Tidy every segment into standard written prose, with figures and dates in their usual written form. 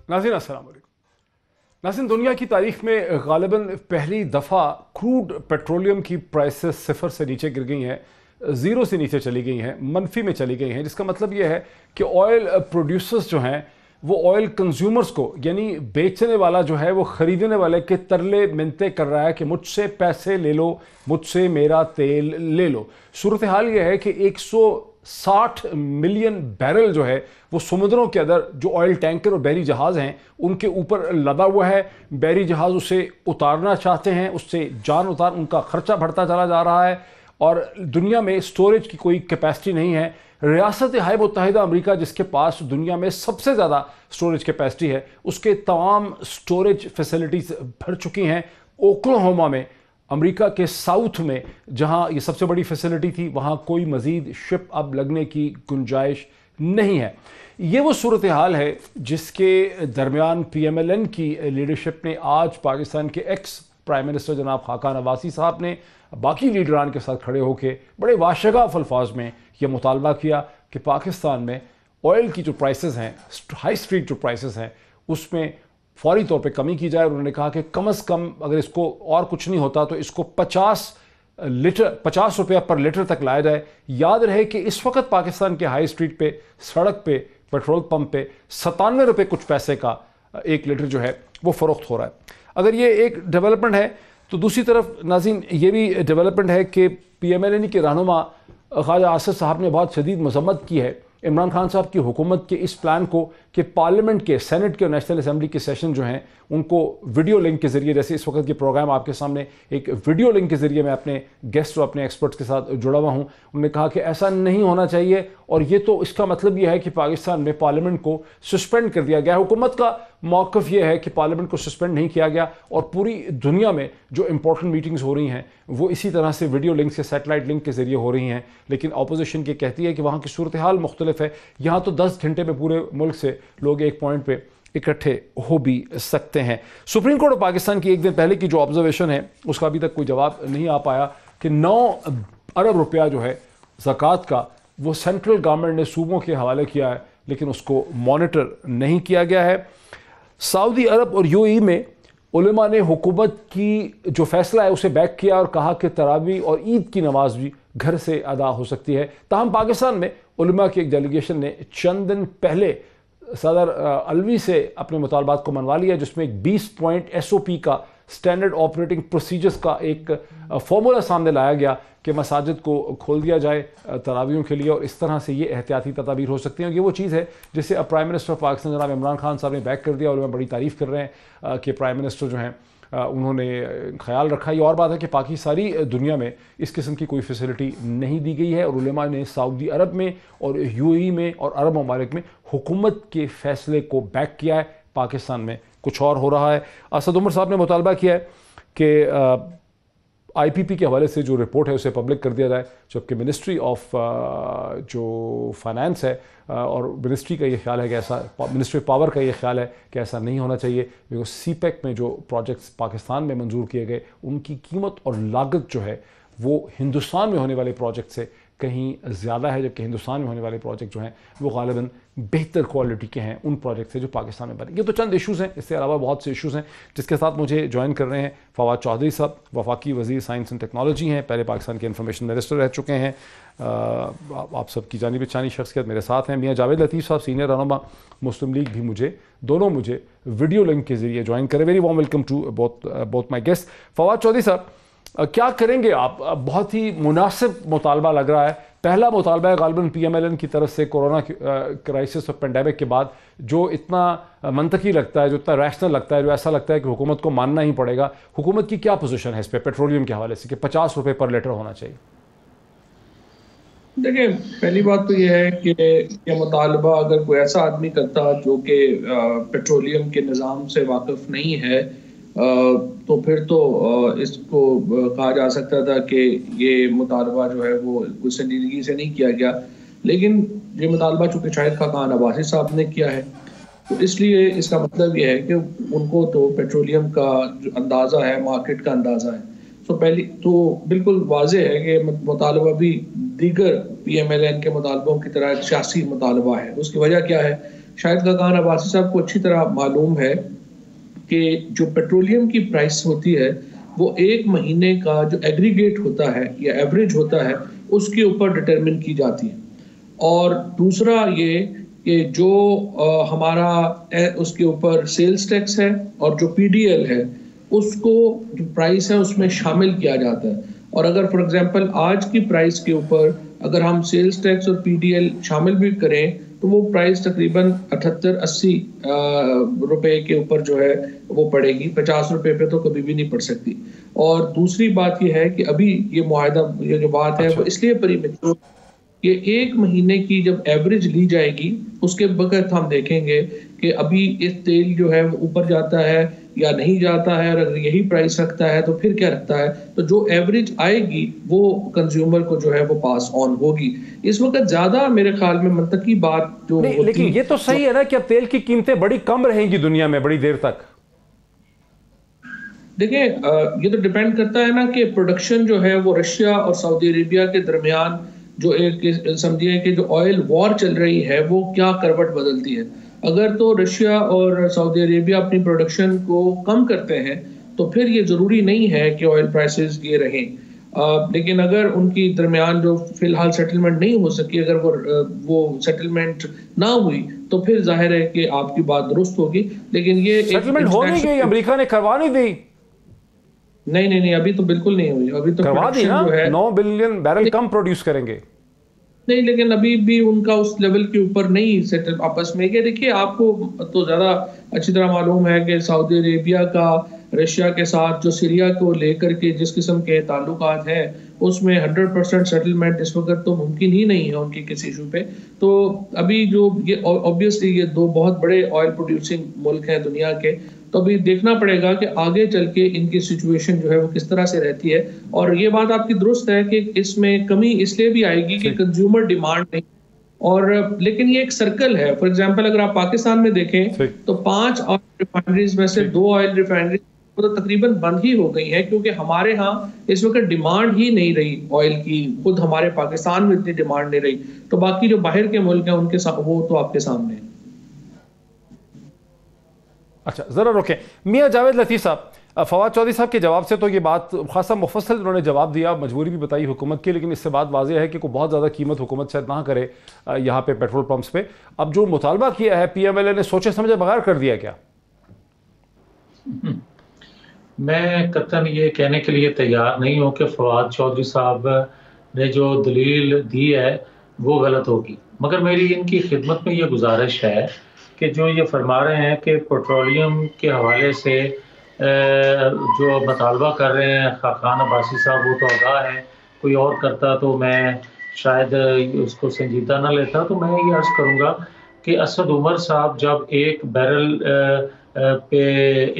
नाज़रीन अस्सलाम वालेकुम। नाज़रीन, दुनिया की तारीख में गालिबन पहली दफ़ा क्रूड पेट्रोलियम की प्राइसेस सिफर से नीचे गिर गई हैं, ज़ीरो से नीचे चली गई हैं, मनफी में चली गई हैं। जिसका मतलब यह है कि ऑयल प्रोड्यूसर्स जो हैं वो ऑयल कंज्यूमर्स को, यानी बेचने वाला जो है वो ख़रीदने वाले के तरले मिन्नतें कर रहा है कि मुझसे पैसे ले लो, मुझसे मेरा तेल ले लो। सूरत हाल ये है कि 160 मिलियन बैरल जो है वो समुद्रों के अंदर जो ऑयल टैंकर और बहरी जहाज़ हैं उनके ऊपर लदा हुआ है। बहरी जहाज़ उसे उतारना चाहते हैं, उससे जान उतार उनका खर्चा बढ़ता चला जा रहा है और दुनिया में स्टोरेज की कोई कैपेसिटी नहीं है। रियासत हाय मुत्तहिदा अमेरिका, जिसके पास दुनिया में सबसे ज़्यादा स्टोरेज कैपेसिटी है, उसके तमाम स्टोरेज फैसिलिटीज़ भर चुकी हैं। ओक्लाहोमा में, अमेरिका के साउथ में, जहां ये सबसे बड़ी फैसिलिटी थी, वहां कोई मज़ीद शिप अब लगने की गुंजाइश नहीं है। ये वो सूरत हाल है जिसके दरमियान PMLN की लीडरशिप ने आज पाकिस्तान के एक्स प्राइम मिनिस्टर जनाब खाका नवासी साहब ने बाकी लीडरान के साथ खड़े होकर बड़े वाशगाफ अल्फाज में यह मुतालबा किया कि पाकिस्तान में ऑयल की जो प्राइसेस हैं, हाई स्ट्रीट जो प्राइसेस हैं, उसमें फौरी तौर पे कमी की जाए। उन्होंने कहा कि कम से कम अगर इसको और कुछ नहीं होता तो इसको 50 रुपया पर लीटर तक लाया जाए। याद रहे कि इस वक्त पाकिस्तान के हाई स्ट्रीट पे, सड़क पे, पेट्रोल पंप पे 97 रुपये कुछ पैसे का 1 लीटर जो है वो फ़रोख्त हो रहा है। अगर ये एक डेवलपमेंट है तो दूसरी तरफ नाज़रीन ये भी डेवलपमेंट है कि PMLN के रहनुमा ख्वाजा आसिफ साहब ने बहुत शदीद मजम्मत की है इमरान खान साहब की हुकूमत के इस प्लान को कि पार्लियामेंट के, सेनेट के और नेशनल असम्बली के सेशन जो हैं उनको वीडियो लिंक के ज़रिए, जैसे इस वक्त के प्रोग्राम आपके सामने एक वीडियो लिंक के ज़रिए मैं अपने गेस्ट और अपने एक्सपर्ट्स के साथ जुड़ा हुआ हूँ, उन्होंने कहा कि ऐसा नहीं होना चाहिए। और ये तो इसका मतलब यह है कि पाकिस्तान में पार्लियामेंट को सस्पेंड कर दिया गया। हुकूमत का मौक़िफ़ यह है कि पार्लियामेंट को सस्पेंड नहीं किया गया और पूरी दुनिया में जो इंपॉर्टेंट मीटिंग्स हो रही हैं वो इसी तरह से वीडियो लिंक से, सैटेलाइट लिंक के ज़रिए हो रही हैं। लेकिन अपोजिशन ये कहती है कि वहाँ की सूरत हाल मुख्तलिफ है। यहाँ तो 10 घंटे में पूरे मुल्क से लोग एक पॉइंट पे इकट्ठे हो भी सकते हैं। सुप्रीम कोर्ट ऑफ पाकिस्तान की एक दिन पहले की जो ऑब्जर्वेशन है उसका अभी तक कोई जवाब नहीं आ पाया कि 9 अरब रुपया जो है ज़कात का वो सेंट्रल गवर्नमेंट ने सूबों के हवाले किया है, लेकिन उसको मॉनिटर नहीं किया गया है। सऊदी अरब और UAE में उलमा ने हुकूमत की जो फैसला है उसे बैक किया और कहा कि तरावी और ईद की नमाज भी घर से अदा हो सकती है। ताहम पाकिस्तान में उलमा की एक डेलीगेशन ने चंद दिन पहले सदर अलवी से अपने मुतालबात को मनवा लिया, जिसमें एक 20 पॉइंट SOP का, स्टैंडर्ड ऑपरेटिंग प्रोसीजर्स का एक फॉर्मूला सामने लाया गया कि मसाजिद को खोल दिया जाए तरावियों के लिए और इस तरह से ये एहतियाती तदाबीर हो सकती हैं। ये वो चीज़ है जिसे अब प्राइम मिनिस्टर ऑफ पाकिस्तान जनाब इमरान खान साहब ने बैक कर दिया और मैं बड़ी तारीफ़ कर रहे हैं कि प्राइम मिनिस्टर जो हैं उन्होंने ख्याल रखा। ये और बात है कि बाकी सारी दुनिया में इस किस्म की कोई फैसिलिटी नहीं दी गई है और उलमा ने सऊदी अरब में और UAE में और अरब ममालिक में हुकूमत के फ़ैसले को बैक किया है। पाकिस्तान में कुछ और हो रहा है। असद उमर साहब ने मुतालबा किया है कि IPP के हवाले से जो रिपोर्ट है उसे पब्लिक कर दिया जाए, जबकि मिनिस्ट्री ऑफ जो फाइनेंस है और मिनिस्ट्री का ये ख्याल है कि ऐसा, मिनिस्ट्री ऑफ पावर का ये ख्याल है कि ऐसा नहीं होना चाहिए, बिकॉज CPEC में जो प्रोजेक्ट्स पाकिस्तान में मंजूर किए गए उनकी कीमत और लागत जो है वो हिंदुस्तान में होने वाले प्रोजेक्ट से कहीं ज़्यादा है, जबकि हिंदुस्तान में होने वाले प्रोजेक्ट जो हैं वो गालिबन बेहतर क्वालिटी के हैं उन प्रोजेक्ट से जो पाकिस्तान में बने। ये तो चंद इशूज़ हैं, इसके अलावा बहुत से इशूज़ हैं जिसके साथ मुझे ज्वाइन कर रहे हैं फवाद चौधरी साहब, वफाकी वज़ीर साइंस एंड टेक्नोलॉजी हैं, पहले पाकिस्तान के इंफॉर्मेशन मिनिस्टर रह चुके हैं। आप सबकी जानी पहचानी शख्सियत मेरे साथ हैं। मियाँ जावेद लतीफ़ साहब, सीनियर रहनुमा मुस्लिम लीग, भी मुझे वीडियो लिंक के ज़रिए ज्वाइन करें। Very warm welcome to both my guest. Fawad Chaudhry साहब, क्या करेंगे आप? बहुत ही मुनासिब मुतालबा लग रहा है। पहला मुतालबा है गालिबन PMLN की तरफ से कोरोना क्राइसिस और पेंडेमिक के बाद, जो इतना मंतकी लगता है, जो इतना रैशनल लगता है, जो ऐसा लगता है कि हुकूमत को मानना ही पड़ेगा। हुकूमत की क्या पोजीशन है इस पर पेट्रोलियम के हवाले से कि 50 रुपये पर लीटर होना चाहिए? देखिए, पहली बात तो यह है कि यह मुतालबा अगर कोई ऐसा आदमी करता जो कि पेट्रोलियम के निज़ाम से वाकिफ़ नहीं है तो फिर तो इसको कहा जा सकता था कि ये मुतालबा जो है वो कुछ संजीदगी से नहीं किया गया। लेकिन ये मुतालबा चूँकि शाहिद खाकान अब्बासी साहब ने किया है तो इसलिए इसका मतलब ये है कि उनको तो पेट्रोलियम का जो अंदाज़ा है, मार्केट का अंदाज़ा है। तो पहली तो बिल्कुल वाज़ेह है कि मुतालबा भी दीगर PMLN के मुतालबों की तरह एक सियासी मुतालबा है। उसकी वजह क्या है? शायद खाकान अब्बासी साहब को अच्छी तरह मालूम है कि जो पेट्रोलियम की प्राइस होती है वो एक महीने का जो एग्रीगेट होता है या एवरेज होता है उसके ऊपर डिटरमिन की जाती है। और दूसरा ये कि जो हमारा उसके ऊपर सेल्स टैक्स है और जो पीडीएल है उसको जो प्राइस है उसमें शामिल किया जाता है। और अगर फॉर एग्जांपल आज की प्राइस के ऊपर अगर हम सेल्स टैक्स और पीडीएल शामिल भी करें तो वो प्राइस तकरीबन 78-80 रुपए के ऊपर जो है वो पड़ेगी, 50 रुपए पे तो कभी भी नहीं पड़ सकती। और दूसरी बात ये है कि अभी ये मुआहदा, ये जो बात है वो इसलिए प्रीमेच्योर, ये एक महीने की जब एवरेज ली जाएगी उसके वक्त हम देखेंगे कि अभी इस तेल जो है वो ऊपर जाता है या नहीं जाता है, और अगर यही प्राइस रखता है तो फिर क्या रखता है। तो जो एवरेज आएगी वो कंज्यूमर को जो है वो पास ऑन होगी। इस वक्त ज्यादा मेरे ख्याल में मंतकी बात जो नहीं, लेकिन ये तो सही है ना कि अब तेल की कीमतें बड़ी कम रहेंगी दुनिया में बड़ी देर तक। देखिए ये तो डिपेंड करता है ना कि प्रोडक्शन जो है वो रशिया और सऊदी अरेबिया के दरमियान जो एक समझिए कि जो ऑयल वॉर चल रही है वो क्या करवट बदलती है। अगर तो रशिया और सऊदी अरेबिया अपनी प्रोडक्शन को कम करते हैं तो फिर ये ज़रूरी नहीं है कि ऑयल प्राइसेस ये रहें। लेकिन अगर उनकी दरमियान जो फिलहाल सेटलमेंट नहीं हो सकी, अगर वो सेटलमेंट ना हुई तो फिर जाहिर है कि आपकी बात दुरुस्त होगी। लेकिन ये सेटलमेंट हो नहीं गई, अमेरिका ने करवा नहीं दी। नहीं, अभी तो बिल्कुल नहीं हुई। अभी तो करवा दी ना, जो है 9 बिलियन बैरल कम प्रोड्यूस करेंगे। नहीं, लेकिन अभी भी उनका उस लेवल के ऊपर नहीं सेटल आपस में। ये देखिए आपको तो ज़्यादा अच्छी तरह मालूम है कि सऊदी अरेबिया का रशिया के साथ जो सीरिया को लेकर के जिस किस्म के ताल्लुकात हैं उसमें 100% सेटलमेंट इस वक्त तो मुमकिन ही नहीं है उनकी किसी इशू पे। तो अभी जो ये ऑब्वियसली ये दो बहुत बड़े ऑयल प्रोड्यूसिंग मुल्क हैं दुनिया के, तो अभी देखना पड़ेगा कि आगे चल के इनकी सिचुएशन जो है वो किस तरह से रहती है। और ये बात आपकी दुरुस्त है कि इसमें कमी इसलिए भी आएगी कि कंज्यूमर डिमांड नहीं, और लेकिन ये एक सर्कल है। फॉर एग्जांपल अगर आप पाकिस्तान में देखें तो 5 ऑयल रिफाइनरीज में से 2 ऑयल रिफाइनरीज तो तकरीबन बंद ही हो गई है, क्योंकि हमारे यहाँ इस वक्त डिमांड ही नहीं रही ऑयल की। खुद हमारे पाकिस्तान में इतनी डिमांड नहीं रही, तो बाकी जो बाहर के मुल्क हैं उनके वो तो आपके सामने है। अच्छा, जरा रोकें। मियां जावेद लतीफ़ साहब, फवाद चौधरी साहब के जवाब से तो ये बात खासा मुफस्सल उन्होंने जवाब दिया, मजबूरी भी बताई हुकूमत की, लेकिन इससे बात वाज़ेह है कि कोई बहुत ज़्यादा कीमत हुकूमत शायद ना करे यहाँ पे पेट्रोल पंप्स पे। अब जो मुतालबा किया है पीएमएलए ने सोचे समझे बगैर कर दिया क्या? मैं कतन ये कहने के लिए तैयार नहीं हूँ कि फवाद चौधरी साहब ने जो दलील दी है वो गलत होगी, मगर मेरी इनकी खिदमत में ये गुजारिश है कि जो ये फरमा रहे हैं कि पेट्रोलियम के हवाले से जो मुतालबा कर रहे हैं खाकान अब्बासी साहब, वो तो आगाह है। कोई और करता तो मैं शायद उसको संजीदा ना लेता। तो मैं ये अर्ज़ करूँगा कि असद उमर साहब जब एक बैरल पे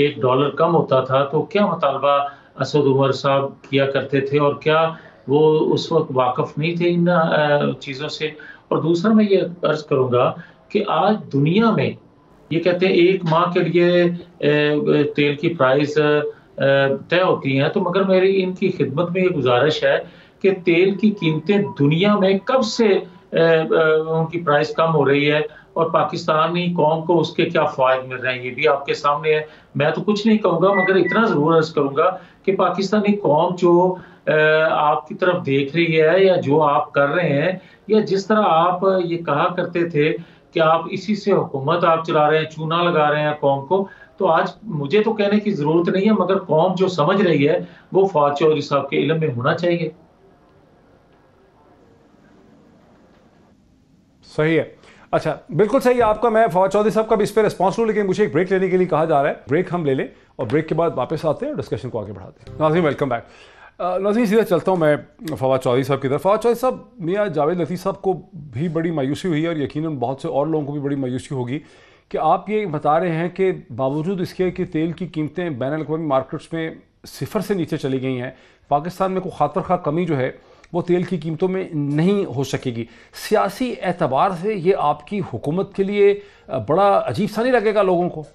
$1 कम होता था तो क्या मुतालबा असद उमर साहब किया करते थे, और क्या वो उस वक्त वाकफ़ नहीं थे इन चीज़ों से। और दूसरा मैं ये अर्ज़ करूँगा कि आज दुनिया में ये कहते हैं 1 माह के लिए तेल की प्राइस तय होती हैं, तो मगर मेरी इनकी खिदमत में ये गुजारिश है कि तेल की कीमतें दुनिया में कब से उनकी प्राइस कम हो रही है और पाकिस्तानी कौम को उसके क्या फ़ायदे मिल रहे हैं, ये भी आपके सामने है। मैं तो कुछ नहीं कहूँगा, मगर इतना ज़रूर अर्ज़ करूँगा कि पाकिस्तानी कौम जो आपकी तरफ देख रही है या जो आप कर रहे हैं, या जिस तरह आप ये कहा करते थे कि आप इसी से हुकूमत आप चला रहे हैं, चूना लगा रहे हैं कौम को, तो आज मुझे तो कहने की ज़रूरत नहीं है, मगर कौम जो समझ रही है वो फवाद चौधरी साहब के इल्म में होना चाहिए। सही है। अच्छा, बिल्कुल सही है आपका। मैं फवाद चौधरी साहब का भी इस पर रिस्पॉन्स लूँ, लेकिन मुझे एक ब्रेक लेने के लिए कहा जा रहा है। ब्रेक हम ले लें और ब्रेक के बाद वापस आते हैं और डिस्कशन को आगे बढ़ाते हैं। नाज़रीन वेलकम बैक। नाज़रीन सीधा चलता हूँ मैं फवाद चौधरी साहब की तरफ। फवाद चौधरी साहब, मियां जावेद लतीफ़ साहब को भी बड़ी मायूसी हुई है और यकीनन बहुत से और लोगों को भी बड़ी मायूसी होगी कि आप ये बता रहे हैं कि बावजूद इसके कि तेल की कीमतें बैनुल-अक़वामी मार्केट्स में 0 से नीचे चली गई हैं, पाकिस्तान में कोई खातर खा कमी जो है वो तेल की कीमतों में नहीं हो सकेगी। सियासी एतबार से ये आपकी हुकूमत के लिए बड़ा अजीब सा नहीं लगेगा लोगों को?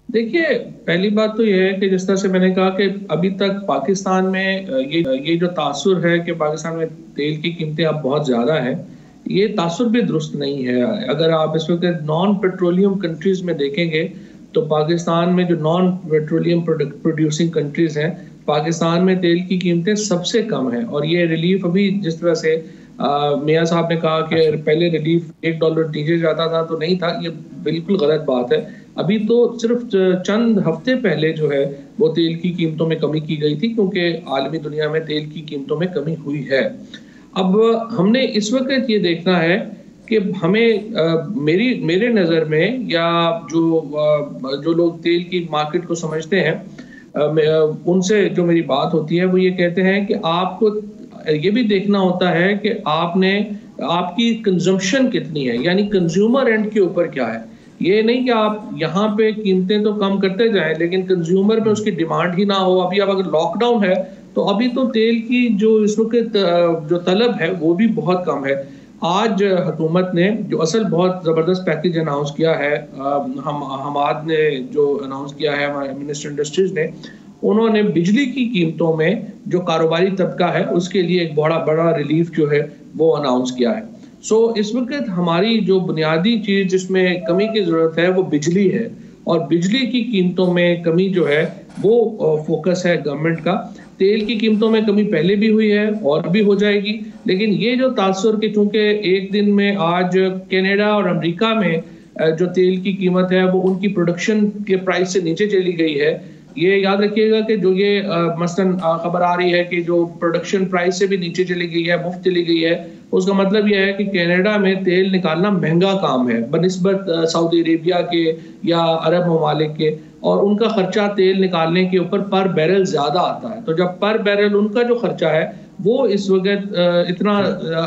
देखिए, पहली बात तो ये है कि जिस तरह से मैंने कहा कि अभी तक पाकिस्तान में ये जो तासुर है कि पाकिस्तान में तेल की कीमतें अब बहुत ज़्यादा है, ये तासुर भी दुरुस्त नहीं है। अगर आप इस वक्त नॉन पेट्रोलियम कंट्रीज में देखेंगे तो पाकिस्तान में जो नॉन पेट्रोलियम प्रोड्यूसिंग कंट्रीज हैं, पाकिस्तान में तेल की कीमतें सबसे कम हैं। और ये रिलीफ अभी जिस तरह से मियाँ साहब ने कहा कि पहले रिलीफ $1 नीचे जाता था तो नहीं था, ये बिल्कुल गलत बात है। अभी तो सिर्फ चंद हफ्ते पहले जो है वो तेल की कीमतों में कमी की गई थी, क्योंकि आलमी दुनिया में तेल की कीमतों में कमी हुई है। अब हमने इस वक्त ये देखना है कि हमें मेरे नज़र में, या जो लोग तेल की मार्केट को समझते हैं, उनसे जो मेरी बात होती है वो ये कहते हैं कि आपको ये भी देखना होता है कि आपकी कंजम्पशन कितनी है, यानी कंज्यूमर एंड के ऊपर क्या है। ये नहीं कि आप यहाँ पे कीमतें तो कम करते जाएं लेकिन कंज्यूमर में उसकी डिमांड ही ना हो। अभी अब अगर लॉकडाउन है तो अभी तो तेल की जो इस वक्त जो तलब है वो भी बहुत कम है। आज हुकूमत ने जो असल बहुत ज़बरदस्त पैकेज अनाउंस किया है, हमाद ने जो अनाउंस किया है, हमारे मिनिस्टर इंडस्ट्रीज ने, उन्होंने बिजली की कीमतों में जो कारोबारी तबका है उसके लिए एक बड़ा रिलीफ जो है वो अनाउंस किया है। सो इस वक्त हमारी जो बुनियादी चीज़ जिसमें कमी की ज़रूरत है वो बिजली है, और बिजली की कीमतों में कमी जो है वो फोकस है गवर्नमेंट का। तेल की कीमतों में कमी पहले भी हुई है और भी हो जाएगी, लेकिन ये जो तासुर के चूंकि एक दिन में आज कनाडा और अमेरिका में जो तेल की कीमत है वो उनकी प्रोडक्शन के प्राइस से नीचे चली गई है। ये याद रखिएगा कि जो ये मसलन खबर आ रही है कि जो प्रोडक्शन प्राइस से भी नीचे चली गई है, मुफ्त चली गई है, उसका मतलब यह है कि कनाडा में तेल निकालना महंगा काम है बनिस्बत सऊदी अरेबिया के या अरब ममालिक के, और उनका खर्चा तेल निकालने के ऊपर पर बैरल ज़्यादा आता है। तो जब पर बैरल उनका जो खर्चा है वो इस वक्त इतना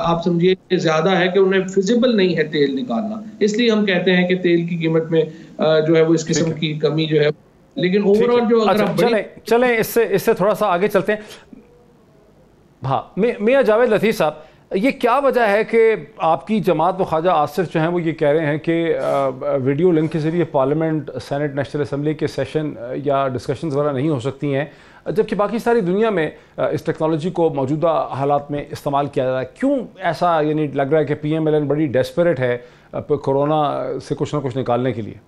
आप समझिए ज़्यादा है कि उन्हें फिजिबल नहीं है तेल निकालना, इसलिए हम कहते हैं कि तेल की कीमत में जो है वो इस किस्म की कमी जो है। लेकिन ओवरऑल जो अगर चलें इससे थोड़ा सा आगे चलते हैं। हाँ, मियां जावेद लतीफ़ साहब, ये क्या वजह है कि आपकी जमात व ख्वाजा आसिफ जो हैं वो ये कह रहे हैं कि वीडियो लिंक के ज़रिए पार्लियामेंट, सेनेट, नेशनल असम्बली के सेशन या डिस्कशंस वगैरह नहीं हो सकती हैं, जबकि बाकी सारी दुनिया में इस टेक्नोलॉजी को मौजूदा हालात में इस्तेमाल किया जा रहा है। क्यों ऐसा यानी लग रहा है कि PMLN बड़ी डेस्परेट है कोरोना से कुछ ना कुछ निकालने के लिए?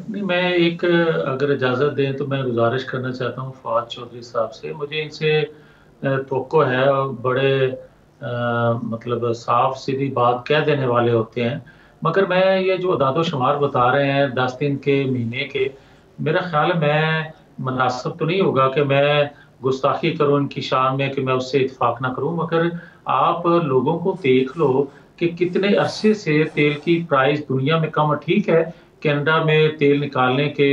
नहीं, मैं एक अगर इजाज़त दें तो मैं गुजारिश करना चाहता हूँ फवाद चौधरी साहब से। मुझे इनसे तवक्को है, और बड़े मतलब साफ सीधी बात कह देने वाले होते हैं। मगर मैं ये जो अदाद शुमार बता रहे हैं 10 दिन के, महीने के, मेरा ख्याल है मैं मुनासिब तो नहीं होगा कि मैं गुस्ताखी करूँ इनकी शान में, कि मैं उससे इत्फाक ना करूँ। मगर आप लोगों को देख लो कि कितने अरसे से तेल की प्राइस दुनिया में कम। ठीक है, कनाडा में तेल निकालने के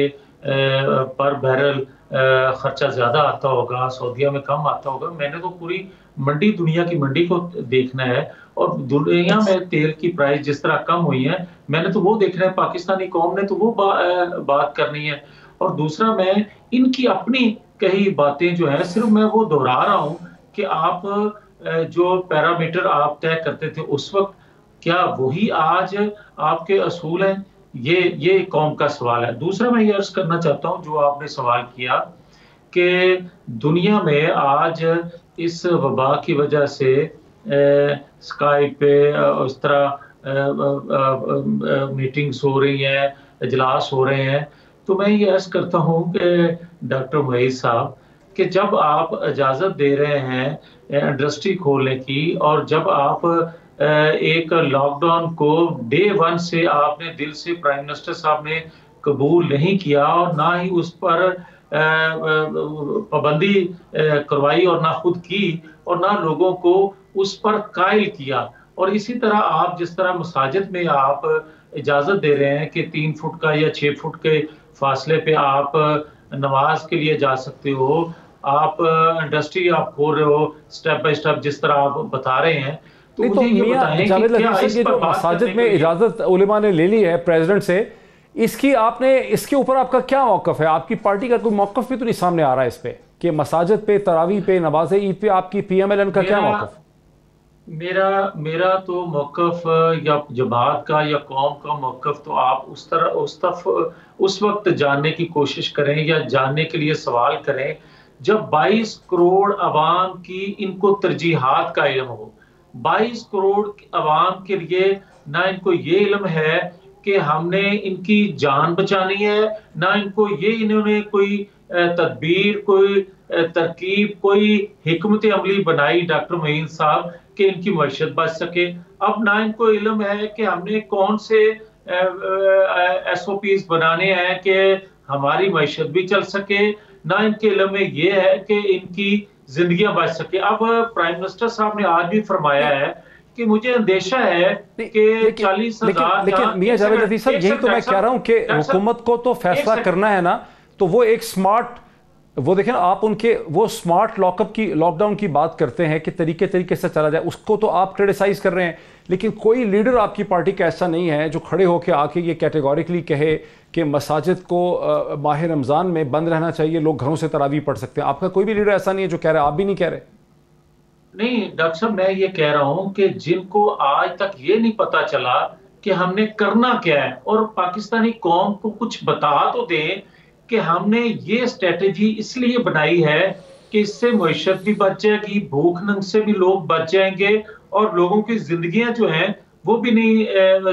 पर बैरल खर्चा ज़्यादा आता होगा, सऊदीया में कम आता होगा। मैंने तो पूरी मंडी, दुनिया की मंडी को देखना है, और दुनिया में तेल की प्राइस जिस तरह कम हुई है मैंने तो वो देखना है। पाकिस्तानी कौम ने तो वो बात करनी है। और दूसरा, मैं इनकी अपनी कही बातें जो है सिर्फ मैं वो दोहरा रहा हूँ कि आप जो पैरामीटर आप तय करते थे उस वक्त, क्या वही आज आपके असूल हैं? ये कौम का सवाल है। दूसरा, मैं ये अर्ज करना चाहता हूँ जो आपने सवाल किया कि दुनिया में आज इस वबा की वजह से स्काइप पे उस तरह मीटिंग्स हो रही हैं, इजलास हो रहे हैं। तो मैं ये अर्ज करता हूँ कि डॉक्टर मुईज़ साहब, कि जब आप इजाज़त दे रहे हैं इंडस्ट्री खोलने की, और जब आप एक लॉकडाउन को डे 1 से आपने दिल से प्राइम मिनिस्टर साहब ने कबूल नहीं किया, और ना ही उस पर पाबंदी करवाई, और ना खुद की, और ना लोगों को उस पर कायल किया। और इसी तरह आप जिस तरह मसाजिद में आप इजाज़त दे रहे हैं कि 3 फुट का या 6 फुट के फासले पे आप नमाज के लिए जा सकते हो, आप इंडस्ट्री आप खोल रहे हो स्टेप बाय स्टेप जिस तरह आप बता रहे हैं, तो मुझे ये बताएं कि क्या इस पर मसाजिद में इजाज़त उलेमा ने ले ली है प्रेसिडेंट से, इसके ऊपर आपका क्या मौक़िफ़ है? आपकी पार्टी का कोई मौक़िफ़ भी तो नहीं सामने आ रहा है इस पे कि मसाजिद पे, तरावी पे, नमाज ईद पे आपकी PMLN का क्या मौक़िफ़? मेरा तो मौक़िफ़ या जमात का या कौम का मौक़िफ़ तो आप उस वक्त जानने की कोशिश करें या जानने के लिए सवाल करें जब 22 करोड़ अवाम की इनको तरजीहात का इल्म हो, 22 करोड़ आवाम के लिए ना इनको ये इल्म है कि हमने इनकी जान बचानी है, ना इनको ये इन्होंने कोई तदबीर, कोई तरकीब, कोई हिकमत अमली बनाई डॉक्टर मोइन साहब कि इनकी मईशत बच सके। अब ना इनको इल्म है कि हमने कौन से SOPs बनाने हैं कि हमारी मईशत भी चल सके, ना इनके इल्म में ये है कि इनकी जिंदगियां बच सके। अब प्राइम मिनिस्टर साहब ने आज भी फरमाया है कि मुझे अंदेशा है कि 40,000। लेकिन मियां जावेद लतीफ साहब, यही तो मैं कह रहा हूं कि हुकूमत को तो फैसला करना है ना, तो वो एक स्मार्ट, वो देखें ना आप उनके वो स्मार्ट लॉकडाउन की बात करते हैं कि तरीके से चला जाए, उसको तो आप क्रिटिसाइज कर रहे हैं। लेकिन कोई लीडर आपकी पार्टी का ऐसा नहीं है जो खड़े होकर आके ये कैटेगोरिकली कहे कि मसाजिद को माह रमज़ान में बंद रहना चाहिए, लोग घरों से तरावी पढ़ सकते हैं। आपका कोई भी लीडर ऐसा नहीं है जो कह रहा है, आप भी नहीं कह रहे। नहीं डॉक्टर साहब, मैं ये कह रहा हूं कि जिनको आज तक ये नहीं पता चला कि हमने करना क्या है, और पाकिस्तानी कौम को कुछ बता तो दें कि हमने ये स्ट्रेटेजी इसलिए बनाई है कि इससे मईशत भी बच जाएगी, भूख नंग से भी लोग बच जाएंगे, और लोगों की जिंदगियां जो हैं वो भी नहीं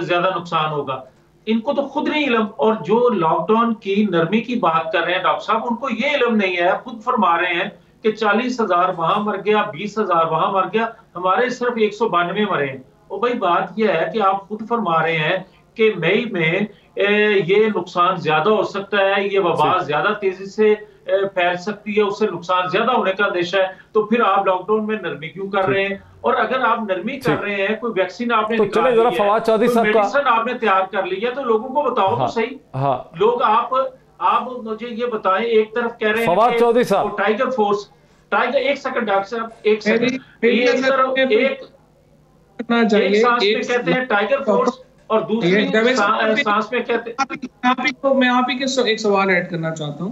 ज्यादा नुकसान होगा। इनको तो खुद नहीं इल्म, और जो लॉकडाउन की नरमी की बात कर रहे हैं डॉक्टर साहब, उनको ये इल्म नहीं है। खुद फरमा रहे हैं कि 40,000 वहां मर गया, 20,000 वहां मर गया, हमारे सिर्फ 192 मरे हैं। और भाई बात यह है कि आप खुद फरमा रहे हैं कि मई में ये नुकसान ज्यादा हो सकता है, ये वबा ज्यादा तेजी से फैल सकती है, उससे नुकसान ज्यादा होने का अंदेशा है, तो फिर आप लॉकडाउन में नरमी क्यों कर रहे हैं? और अगर आप नरमी कर रहे हैं, कोई वैक्सीन आपने निकाल ली है, फवाद चौधरी साहब का मेडिसिन आपने तैयार कर ली है, तो लोगों को बताओ तो सही। लोग आप मुझे ये बताएं, एक तरफ कह रहे हैं फवाद चौधरी साहब टाइगर फोर्स, टाइगर, एक सेकंड डॉक्टर साहब, एक सेकंड, एक सांस में कहते हैं टाइगर फोर्स और दूसरी सांस में कहते हैं। मैं आप ही के एक सवाल ऐड करना चाहता हूँ।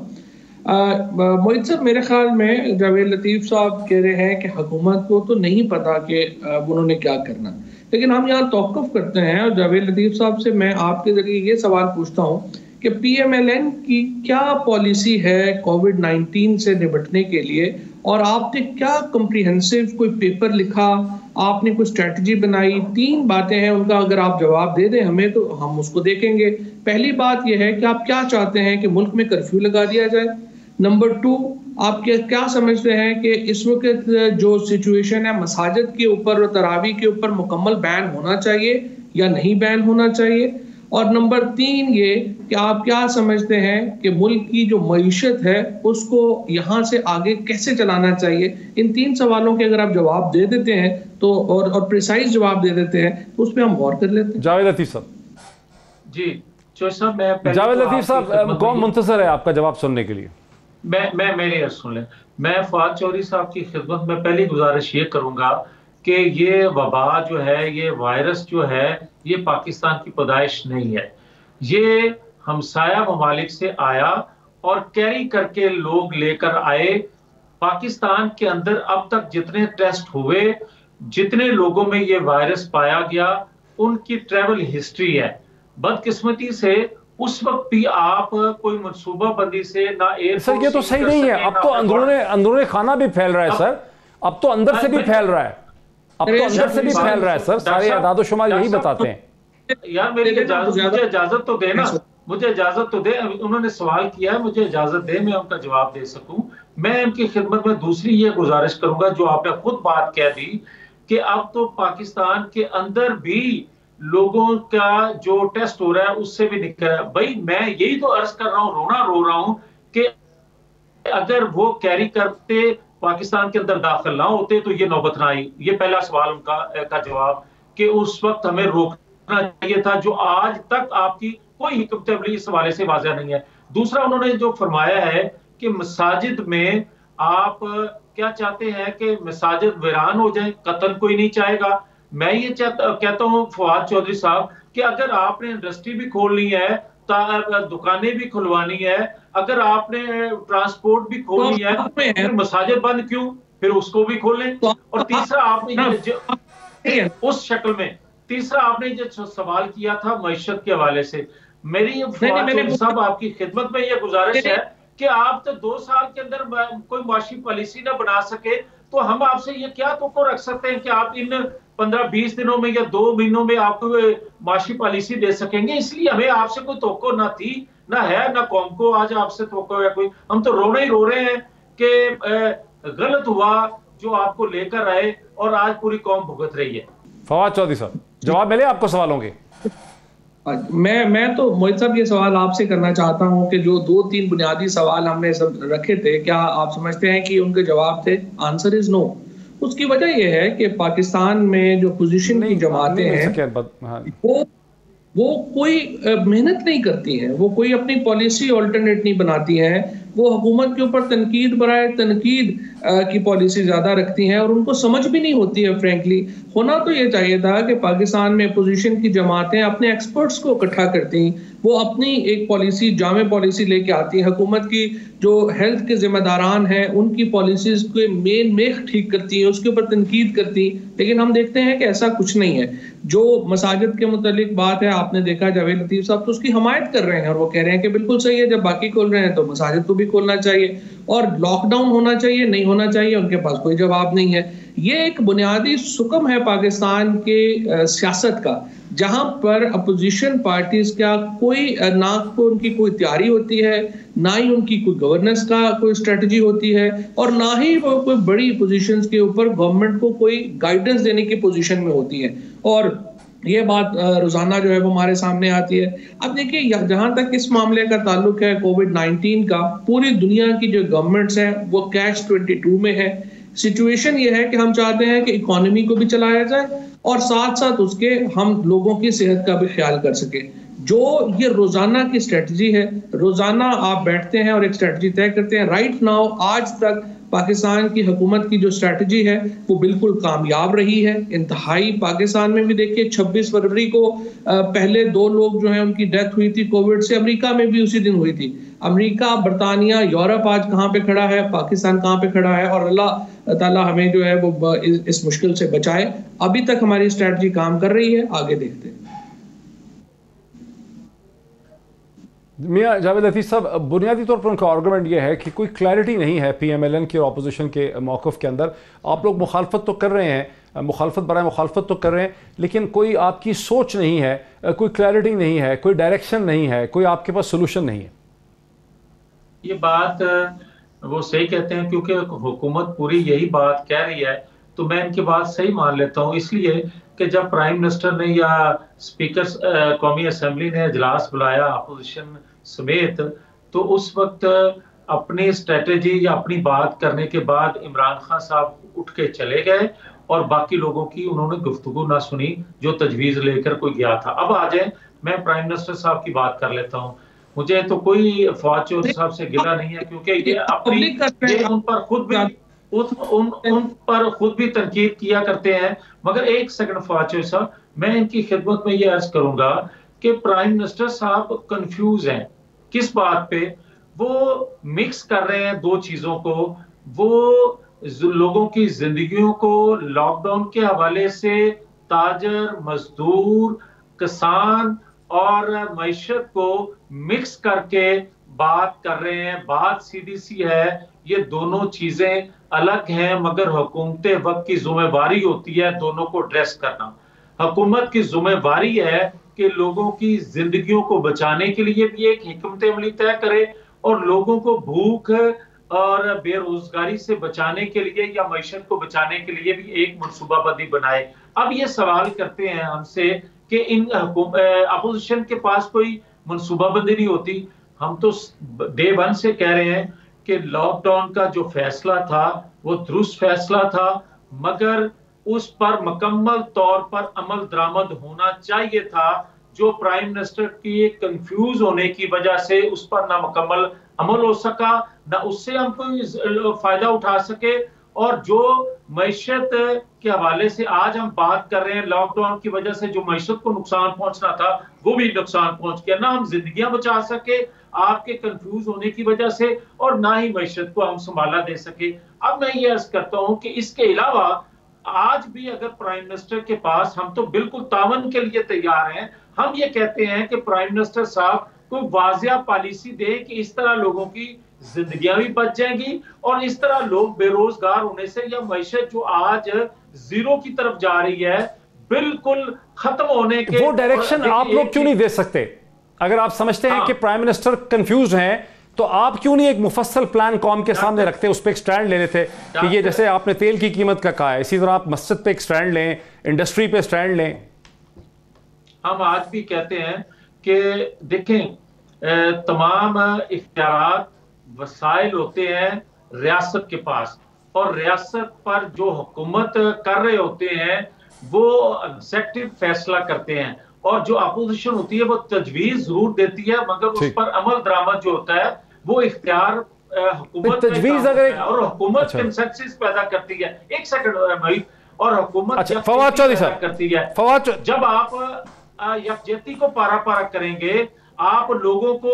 मोहित साहब, मेरे ख्याल में जावेद लतीफ साहब कह रहे हैं कि हुकूमत को तो नहीं पता कि उन्होंने क्या करना, लेकिन हम यहाँ तौक़ुफ़ करते हैं और जावेद लतीफ साहब से मैं आपके जरिए ये सवाल पूछता हूँ कि PMLN की क्या पॉलिसी है कोविड-19 से निपटने के लिए, और आपने क्या कम्प्रीहेंसिव कोई पेपर लिखा, आपने कोई स्ट्रेटजी बनाई? 3 बातें हैं, उनका अगर आप जवाब दे दें हमें तो हम उसको देखेंगे। पहली बात यह है कि आप क्या चाहते हैं कि मुल्क में कर्फ्यू लगा दिया जाए? नंबर 2, आप क्या समझते हैं कि इस वक्त जो सिचुएशन है मसाजिद के ऊपर और तरावी के ऊपर मुकम्मल बैन होना चाहिए या नहीं बैन होना चाहिए? और नंबर 3 ये कि आप क्या समझते हैं कि मुल्क की जो मईशत है उसको यहाँ से आगे कैसे चलाना चाहिए? इन 3 सवालों के अगर आप जवाब दे देते हैं तो और प्रिसाइज जवाब दे देते हैं तो उस पर हम गौर कर लेते हैं। जावेद लतीफ साहब। जी साहब, मैं जावेद लतीफ साहब कौन मुंतजर है आपका जवाब सुनने के लिए? मैं मेरी अर्ज सुन लें। मैं फवाद चौधरी साहब की खिदमत में पहली गुजारिश ये करूंगा कि ये वबा जो है, ये वायरस जो है, ये पाकिस्तान की पैदाइश नहीं है। ये हमसाया ममालिक से आया और कैरी करके लोग लेकर आए। पाकिस्तान के अंदर अब तक जितने टेस्ट हुए, जितने लोगों में ये वायरस पाया गया, उनकी ट्रैवल हिस्ट्री है। बदकिस्मती से उस वक्त भी आप कोई मनसूबा बंदी से ना एयर सर, ये तो सही नहीं है। अब तो अंदरूनी खाना भी फैल रहा है सर, अब तो अंदर से भी फैल रहा है, अब तो अंदर से भी फैल रहा है सर। सारे आदादोशुमार यही बताते हैं। यार मुझे इजाजत तो दे ना, मुझे इजाजत तो दे। उन्होंने सवाल किया है, मुझे इजाजत दे, मैं उनका जवाब दे सकूं। मैं उनकी खिदमत में दूसरी ये गुजारिश करूंगा जो आपने खुद बात कह दी कि अब तो पाकिस्तान के अंदर भी लोगों का जो टेस्ट हो रहा है उससे भी निकल रहा है। भाई मैं यही तो अर्ज कर रहा हूं, रोना रो रहा हूं कि अगर वो कैरी करते पाकिस्तान के अंदर दाखिल ना होते तो ये नौबत ना आई। ये पहला सवाल उनका का जवाब कि उस वक्त हमें रोकना चाहिए था, जो आज तक आपकी कोई हिकमत अमली इस हवाले से वाज़ेह नहीं है। दूसरा, उन्होंने जो फरमाया है कि मसाजिद में आप क्या चाहते हैं कि मसाजिद वीरान हो जाए, कतल कोई नहीं चाहेगा। मैं ये कहता हूं फवाद चौधरी साहब कि अगर आपने इंडस्ट्री भी खोलनी है, दुकानें भी खुलवानी है, अगर आपने ट्रांसपोर्ट भी खोलनी है, फिर मसाजिद बंद क्यों? फिर उसको भी खोलें। और तीसरा, आपने उस शक्ल में तीसरा आपने जो सवाल किया था मईशत के हवाले से, मेरी फवाद चौधरी साहब आपकी खिदमत में यह गुजारिश है कि आप तो 2 साल के अंदर कोई माशी पॉलिसी ना बना सके तो हम आपसे ये क्या तो रख सकते हैं कि आप इन 15-20 दिनों में या 2 महीनों में आपको माशी पॉलिसी दे सकेंगे। इसलिए हमें आपसे कोई तवक्को ना थी, ना है, ना कौम को आज आपसे तवक्को है कोई। हम तो रोने ही रो रहे हैं कि गलत हुआ जो आपको लेकर आए और आज पूरी कौम भुगत रही है। फवाद चौधरी साहब, जवाब मिले आपको सवालों के? मैं तो मोहित साहब ये सवाल आपसे करना चाहता हूं कि जो 2-3 बुनियादी सवाल हमने सब रखे थे, क्या आप समझते हैं कि उनके जवाब थे? Answer is no. उसकी वजह यह है कि पाकिस्तान में जो पोजीशन की जमातें हैं वो कोई मेहनत नहीं करती हैं, वो कोई अपनी पॉलिसी ऑल्टरनेट नहीं बनाती हैं, वो हुकूमत के ऊपर तनकीद बराए तनकीद की पॉलिसी ज़्यादा रखती हैं और उनको समझ भी नहीं होती है। फ्रेंकली होना तो ये चाहिए था कि पाकिस्तान में अपोजिशन की जमातें अपने एक्सपर्ट्स को इकट्ठा करती, वो अपनी एक पॉलिसी जामे पॉलिसी लेके आती हैं, हुकूमत की जो हेल्थ के जिम्मेदारान हैं उनकी पॉलिसीज के मेख ठीक करती हैं, उसके ऊपर तनकीद करती। लेकिन हम देखते हैं कि ऐसा कुछ नहीं है। जो मसाजिद के मुतालिक बात है, आपने देखा जावेद लतीफ साहब तो उसकी हमायत कर रहे हैं और वो कह रहे हैं कि बिल्कुल सही है, जब बाकी खोल रहे हैं तो मसाजिद को भी खोलना चाहिए और लॉकडाउन होना चाहिए, नहीं होना चाहिए, उनके पास कोई जवाब नहीं है। ये एक बुनियादी सुकम है पाकिस्तान के सियासत का, जहां पर अपोजिशन पार्टीज का कोई ना को उनकी कोई तैयारी होती है, ना ही उनकी कोई गवर्नेंस का कोई स्ट्रेटजी होती है और ना ही वो कोई बड़ी पोजीशंस के ऊपर गवर्नमेंट को कोई गाइडेंस देने की पोजीशन में होती है। और ये बात रोजाना जो है वो हमारे सामने आती है। अब देखिए, जहां तक इस मामले का ताल्लुक है कोविड-19 का, पूरी दुनिया की जो गवर्नमेंट्स हैं वो कैच-22 में है। सिचुएशन ये है कि हम चाहते हैं कि इकोनॉमी को भी चलाया जाए और साथ साथ उसके हम लोगों की सेहत का भी ख्याल कर सके। जो ये रोजाना की स्ट्रेटजी है, रोजाना आप बैठते हैं और एक स्ट्रेटजी तय करते हैं। राइट नाउ आज तक पाकिस्तान की हुकूमत की जो स्ट्रेटजी है वो बिल्कुल कामयाब रही है, इंतहाई। पाकिस्तान में भी देखिए 26 फरवरी को पहले 2 लोग जो हैं उनकी डेथ हुई थी कोविड से, अमेरिका में भी उसी दिन हुई थी। अमेरिका, बरतानिया, यूरोप आज कहाँ पे खड़ा है, पाकिस्तान कहाँ पे खड़ा है, और अल्लाह ताला हमें जो है वो इस मुश्किल से बचाए। अभी तक हमारी स्ट्रेटजी काम कर रही है, आगे देखते हैं। मियां जावेद लतीफ़ साहब, बुनियादी तौर पर उनका आर्गूमेंट यह है कि कोई क्लैरिटी नहीं है PMLN के और अपोजिशन के मौक़िफ़ के अंदर। आप लोग मुखालफत तो कर रहे हैं, मुखालफत बराए मुखालफत तो कर रहे हैं, लेकिन कोई आपकी सोच नहीं है, कोई क्लैरिटी नहीं है, कोई डायरेक्शन नहीं है, कोई आपके पास सोल्यूशन नहीं है। ये बात वो सही कहते हैं, क्योंकि हुकूमत पूरी यही बात कह रही है तो मैं इनकी बात सही मान लेता हूँ। इसलिए कि जब प्राइम मिनिस्टर ने या स्पीकर कौमी असम्बली ने इजलास बुलाया अपोजिशन समेत, तो उस वक्त अपनी स्ट्रेटेजी या अपनी बात करने के बाद इमरान खान साहब उठ के चले गए और बाकी लोगों की उन्होंने गुफ्तगू ना सुनी जो तजवीज लेकर कोई गया था। अब आ जाए, मैं प्राइम मिनिस्टर साहब की बात कर लेता हूँ। मुझे तो कोई फवाद चौधरी साहब से गिला नहीं है, क्योंकि ये अपनी ये उन पर खुद भी उन पर खुद भी तनकीद किया करते हैं। मगर एक सेकंड फवाद चौधरी साहब, मैं इनकी खिदमत में ये अर्ज करूंगा कि प्राइम मिनिस्टर साहब कंफ्यूज हैं। किस बात पे? वो मिक्स कर रहे हैं 2 चीजों को। वो लोगों की जिंदगियों को लॉकडाउन के हवाले से ताजर, मजदूर, किसान और मईशत को मिक्स करके बात कर रहे हैं। बात सीधी सी है, ये दोनों चीजें अलग हैं, मगर हुकूमत वक्त की जिम्मेवारी होती है दोनों को एड्रेस करना। हुकूमत की जिम्मेवारी है कि लोगों की जिंदगियों को बचाने के लिए भी एक हिकमत अमली तय करे और लोगों को भूख और बेरोजगारी से बचाने के लिए या मईशत को बचाने के लिए भी एक मनसूबाबंदी बनाए। अब ये सवाल करते हैं हमसे कि इन अपोजिशन के पास कोई मनसूबाबंदी नहीं होती। हम तो डे 1 से कह रहे हैं कि लॉकडाउन का जो फैसला था वो दुरुस्त फैसला था, मगर उस पर मुकम्मल तौर पर अमल दरामद होना चाहिए था। जो प्राइम मिनिस्टर की कंफ्यूज होने की वजह से उस पर ना मुकम्मल अमल हो सका, ना उससे हम कोई फायदा उठा सके। और जो मईशत के हवाले से आज हम बात कर रहे हैं, लॉकडाउन की वजह से जो मईशत को नुकसान पहुंचना था वो भी नुकसान पहुंच गया। ना हम जिंदगियां बचा सके आपके कंफ्यूज होने की वजह से, और ना ही मईशत को हम संभाला दे सके। अब मैं ये अर्ज करता हूं कि इसके अलावा आज भी अगर प्राइम मिनिस्टर के पास, हम तो बिल्कुल तावन के लिए तैयार हैं। हम ये कहते हैं कि प्राइम मिनिस्टर साहब कोई वाजिया पॉलिसी दे कि इस तरह लोगों की जिंदगियां भी बच जाएंगी और इस तरह लोग बेरोजगार होने से या मैशत जो आज जीरो की तरफ जा रही है बिल्कुल खत्म होने के। वो डायरेक्शन आप लोग क्यों नहीं दे सकते? अगर आप समझते हैं कि प्राइम मिनिस्टर कंफ्यूज हैं तो आप क्यों नहीं एक मुफस्सल प्लान कौम के सामने रखते, उस पर एक स्टैंड ले लेते कि ये जैसे आपने तेल की कीमत का कहा है, इसी तरह आप मस्जिद पे एक स्टैंड लें, इंडस्ट्री पे स्टैंड लें। हम आज भी कहते हैं कि देखें तमाम इख्तियारात वसाइल होते हैं रियासत के पास, और रियासत पर जो हुकूमत कर रहे होते हैं वो एग्जेक्टिव फैसला करते हैं, और जो अपोजिशन होती है वो तजवीज जरूर देती है मगर उस पर अमल दरामद जो होता है वो इख्तियार हुकूमत तजवीज अगर और हुकूमत कंसेंसस पैदा करती है। एक सेकंड मोहित, और हुकूमत फवाद चौधरी साहब करती है जब आप यकजहती को पारा पारा करेंगे, आप लोगों को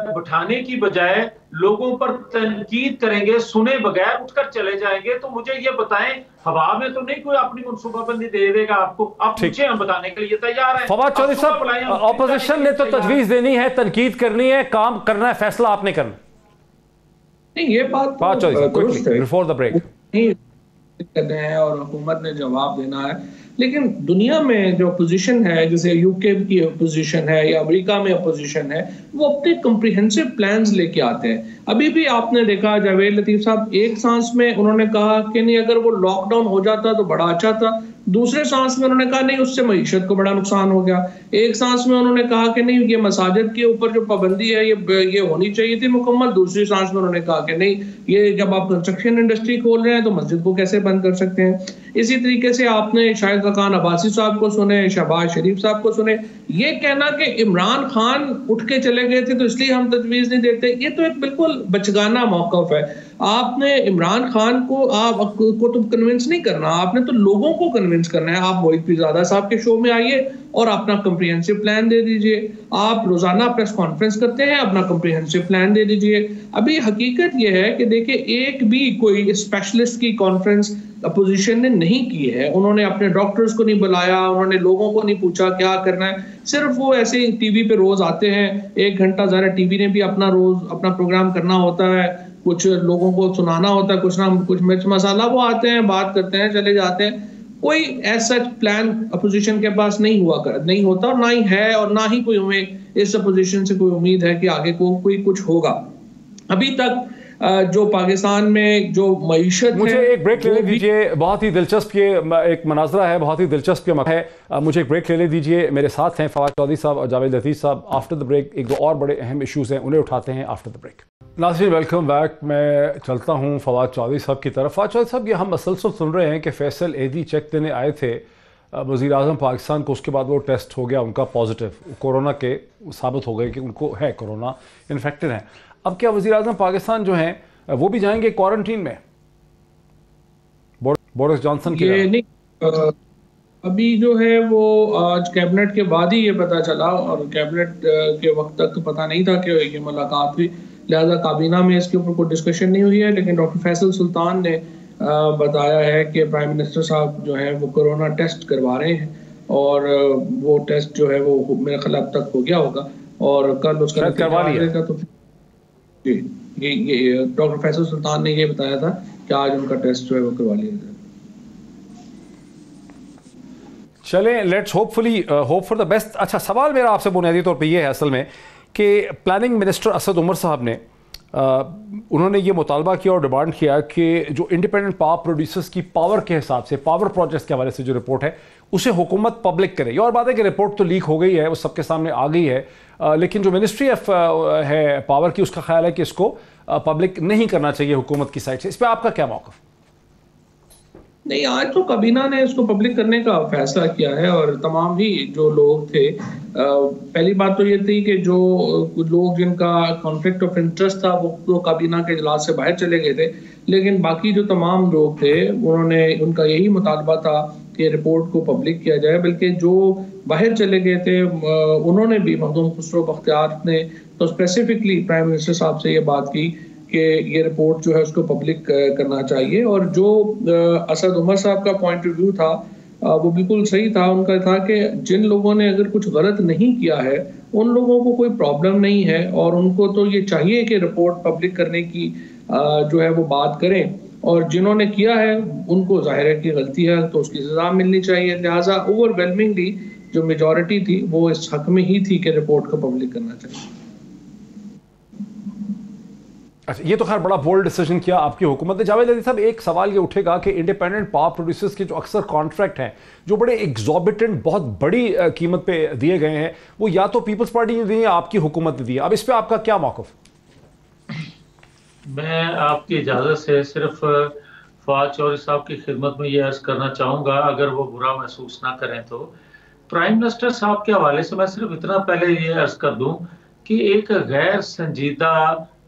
बिठाने की बजाय लोगों पर तनकीद करेंगे, सुने बगैर उठकर चले जाएंगे, तो मुझे ये बताएं हवा में तो नहीं कोई अपनी मनसूबाबंदी दे देगा आपको? आप पूछे, हम बताने के लिए तैयार हैं। फवाद चौधरी साहब, ऑपोजिशन ने तो तजवीज देनी है, तनकीद करनी है, काम करना है, फैसला आपने करना। नहीं, ये बात फवाद चौधरी साहब बिफोर द ब्रेक करना है और हुकूमत ने जवाब देना है, लेकिन दुनिया में जो अपोजिशन है, जैसे यूके की अपोजिशन है या अमेरिका में अपोजिशन है, वो अपने कम्प्रिहेंसिव प्लान्स लेके आते हैं। अभी भी आपने देखा जावेद लतीफ साहब एक सांस में उन्होंने कहा कि नहीं अगर वो लॉकडाउन हो जाता तो बड़ा अच्छा था, दूसरे सांस में उन्होंने कहा नहीं उससे मईशत को बड़ा नुकसान हो गया, एक सांस में उन्होंने कहा कि नहीं ये मसाजिद के ऊपर जो पाबंदी है ये होनी चाहिए थी मुकम्मल, दूसरी सांस में उन्होंने कहा कि नहीं ये जब आप कंस्ट्रक्शन इंडस्ट्री खोल रहे हैं तो मस्जिद को कैसे बंद कर सकते हैं। इसी तरीके से आपने शाहिद खान अब्बासी साहब को सुने, शहबाज शरीफ साहब को सुने, ये कहना कि इमरान खान उठ के चले गए थे तो इसलिए हम तजवीज नहीं देते, ये तो एक बिल्कुल बचगाना मौक़िफ़ है। आपने इमरान खान को तो कन्विंस नहीं करना, आपने तो लोगों को कन्विंस करना है। आप मोहित पीरज़ादा साहब के शो में आइए और अपना कम्प्रिहेंसिव प्लान दे दीजिए। आप रोजाना प्रेस कॉन्फ्रेंस करते हैं, अपना कम्प्रिहेंसिव प्लान दे दीजिए। अभी हकीकत यह है कि देखिए एक भी कोई स्पेशलिस्ट की कॉन्फ्रेंस अपोजिशन ने नहीं की है, उन्होंने अपने डॉक्टर्स को नहीं बुलाया, उन्होंने लोगों को नहीं पूछा क्या करना है, सिर्फ वो ऐसे टीवी पे रोज आते हैं 1 घंटा, ज़रा टीवी ने भी अपना रोज अपना प्रोग्राम करना होता है, कुछ लोगों को सुनाना होता है, कुछ ना कुछ मिर्च मसाला, वो आते हैं बात करते हैं चले जाते हैं। कोई ऐसा प्लान अपोजिशन के पास नहीं होता और ना ही है, और ना ही कोई हमें इस अपोजिशन से कोई उम्मीद है कि आगे को कोई कुछ होगा। अभी तक जो पाकिस्तान में जो मईशत, मुझे एक ब्रेक लेने दीजिए, बहुत ही दिलचस्प ये एक मनाजरा है, बहुत ही दिलचस्प ये है, मुझे एक ब्रेक लेने दीजिए। मेरे साथ हैं फवाद चौधरी साहब और जावेद लतीफ़ साहब। आफ्टर द ब्रेक एक दो और बड़े अहम इशूज़ हैं, उन्हें उठाते हैं आफ्टर द ब्रेक। नाज़रीन वेलकम बैक। मैं चलता हूँ फवाद चौधरी साहब की तरफ। फवाद चौधरी साहब, ये हम मसलसल सुन रहे हैं कि फैसल एदी चेक देने आए थे वज़ीर आज़म पाकिस्तान को, उसके बाद वो टेस्ट हो गया उनका पॉजिटिव, कोरोना के साबित हो गए कि उनको है कोरोना, इन्फेक्टेड हैं। अब क्या वज़ीर आज़म पाकिस्तान जो हैं वो भी जाएंगे क्वारंटीन में बोरिस जॉनसन के? नहीं, अभी जो है वो आज कैबिनेट के बाद ही ये पता चला, और कैबिनेट के वक्त तक पता नहीं था कि ये मुलाकात हुई, लिहाजा काबीना में इसके ऊपर कोई डिस्कशन नहीं हुई है। लेकिन डॉक्टर फैसल सुल्तान ने बताया है कि प्राइम मिनिस्टर साहब जो है वो कोरोना टेस्ट करवा रहे हैं, और वो टेस्ट जो है वो मेरे ख्याल अब तक हो गया होगा, और कल उसका करवा लिया। तो ये डॉक्टर फैसल सुल्तान ने ये बताया था कि आज उनका टेस्ट जो है वो करवा लिया जाए। चलें, let's hopefully hope for the best. अच्छा, सवाल मेरा आपसे बुनियादी तौर पे ये है असल में कि प्लानिंग मिनिस्टर असद उमर साहब ने उन्होंने ये मुतालबा किया और डिमांड किया कि जो इंडिपेंडेंट पावर प्रोड्यूसर्स की पावर के हिसाब से, पावर प्रोजेक्ट्स के हवाले से जो रिपोर्ट है उसे हुकूमत पब्लिक करे। ये और बात है कि रिपोर्ट तो लीक हो गई है, वो सबके सामने आ गई है, लेकिन जो मिनिस्ट्री ऑफ है पावर की, उसका ख्याल है कि इसको पब्लिक नहीं करना चाहिए हुकूमत की साइड से। इस पर आपका क्या मौक़िफ़? नहीं, आज तो काबीना ने इसको पब्लिक करने का फैसला किया है, और तमाम ही जो लोग थे, पहली बात तो ये थी कि जो लोग जिनका कॉन्फ्लिक्ट ऑफ इंटरेस्ट था वो तो काबीना के इजलास से बाहर चले गए थे, लेकिन बाकी जो तमाम लोग थे उनका यही मुतालबा था कि रिपोर्ट को पब्लिक किया जाए। बल्कि जो बाहर चले गए थे उन्होंने भी, मखदूम खुसरो बख्तियार ने तो स्पेसिफिकली प्राइम मिनिस्टर साहब से ये बात की कि ये रिपोर्ट जो है उसको पब्लिक करना चाहिए। और जो असद उमर साहब का पॉइंट ऑफ व्यू था वो बिल्कुल सही था। उनका था कि जिन लोगों ने अगर कुछ गलत नहीं किया है उन लोगों को कोई प्रॉब्लम नहीं है, और उनको तो ये चाहिए कि रिपोर्ट पब्लिक करने की जो है वो बात करें, और जिन्होंने किया है उनको जाहिर है कि गलती है तो उसकी सजा मिलनी चाहिए। लिहाजा ओवरवेलमिंगली जो मेजॉरिटी थी वो इस हक में ही थी कि रिपोर्ट को पब्लिक करना चाहिए। अच्छा, ये तो खैर बड़ा बोल्ड डिसीजन किया आपकी हुकूमत ने। जावेद अली साहब, एक सवाल ये उठेगा कि इंडिपेंडेंट पावर प्रोड्यूसर्स के जो अक्सर कॉन्ट्रैक्ट हैं जो बड़े एग्जॉर्बिटेंट बहुत बड़ी कीमत पे दिए गए हैं, वो या तो पीपल्स पार्टी ने दिए या आपकी हुकूमत ने दिए, अब इस पे आपका क्या मौक़िफ़? मैं आपकी इजाज़त से सिर्फ फवाद चौधरी साहब की खिदमत में ये अर्ज़ करना चाहूँगा, अगर वो बुरा महसूस ना करें तो। प्राइम मिनिस्टर साहब के हवाले से मैं सिर्फ इतना पहले ये अर्ज़ कर दूँ कि एक गैर संजीदा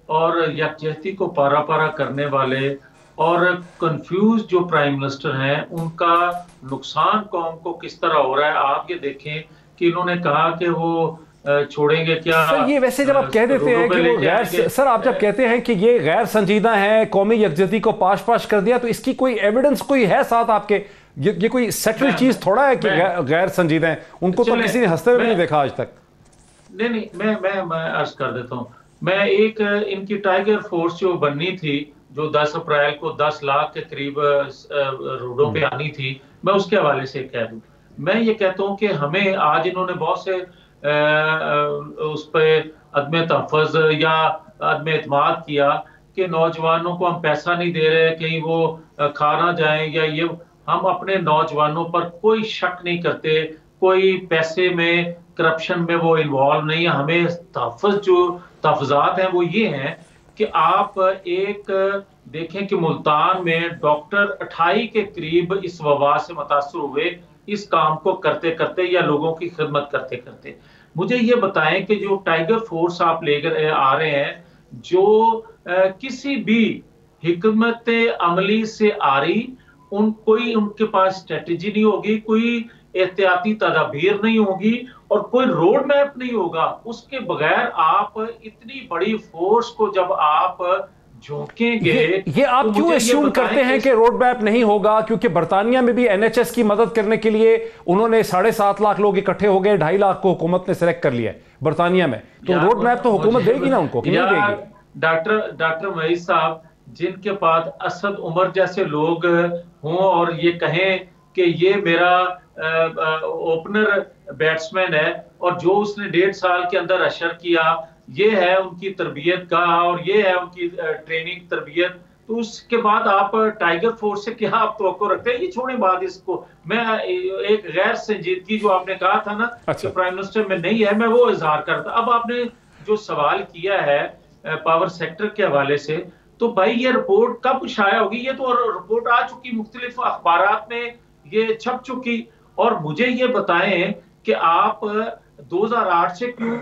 और यकजहती को पारा पारा करने वाले और कंफ्यूज जो प्राइम मिनिस्टर हैं, उनका नुकसान कौम को किस तरह हो रहा है। आप ये देखें कि इन्होंने कहा कि वो छोड़ेंगे क्या। सर, ये वैसे जब आप कह देते हैं कि वो गैर, सर आप जब कहते हैं कि ये गैर संजीदा है, कौमी यकजहती को पाश पाश कर दिया, तो इसकी कोई एविडेंस कोई है साथ आपके? ये कोई सेटल चीज थोड़ा है कि गैर संजीदा है? उनको तो किसी ने हंसते हुए नहीं देखा आज तक। नहीं, मैं अर्ज कर देता हूँ। मैं एक इनकी टाइगर फोर्स जो बननी थी, जो 10 अप्रैल को 10 लाख के करीब रोडों पे आनी थी, मैं उसके हवाले से कह दूं। मैं ये कहता हूँ कि हमें आज इन्होंने बहुत से उस पर अदम तहफ़्फ़ुज़ या अदम एतमाद किया कि नौजवानों को हम पैसा नहीं दे रहे, कहीं वो खा ना जाएं, या ये हम अपने नौजवानों पर कोई शक नहीं करते, कोई पैसे में करप्शन में वो इन्वॉल्व नहीं है। हमें तहफ़्फ़ुज़ जो तहफ़्फ़ुज़ात हैं वो ये हैं कि आप एक देखें कि मुल्तान में डॉक्टर 28 के करीब इस वबा से मुतासर हुए, इस काम को करते करते या लोगों की खिदमत करते करते। मुझे ये बताएं कि जो टाइगर फोर्स आप लेकर आ रहे हैं, जो किसी भी हिकमत अमली से आ रही, कोई उनके पास स्ट्रेटेजी नहीं होगी, कोई एहतियाती तदाबीर नहीं होगी और कोई रोड मैप नहीं होगा। उसके बगैर आप इतनी बड़ी फोर्स को जब आप झोंकेंगे, ये आप तो क्यों एस्यूम करते हैं कि रोड मैप नहीं होगा? क्योंकि बर्तानिया में भी एनएचएस की मदद करने के लिए उन्होंने 7.5 लाख लोग इकट्ठे हो गए, 2.5 लाख को हुकूमत ने सिलेक्ट कर लिया है बर्तानिया में। तो रोड मैप तो हुकूमत देगी ना उनको, कि नहीं देगी? डॉक्टर मईस साहब, जिनके पास असद उमर जैसे लोग हों और ये कहें कि ये मेरा ओपनर बैट्समैन है और जो उसने 1.5 साल के अंदर अशर किया, ये है उनकी तरबियत का और ये है उनकी ट्रेनिंग तरबियत, तो उसके बाद आप टाइगर फोर्स से क्या आप तवक्को रखते हैं? ये छोड़े बात इसको। मैं एक गैर संजीदगी जो आपने कहा था ना, कि प्राइम मिनिस्टर में नहीं है, मैं वो इजहार करता। अब आपने जो सवाल किया है पावर सेक्टर के हवाले से, तो भाई ये रिपोर्ट कब शाया होगी? ये तो रिपोर्ट आ चुकी, मुख्तलिफ अखबारात में ये छप चुकी। और मुझे ये बताएं कि आप 2008 से क्यों,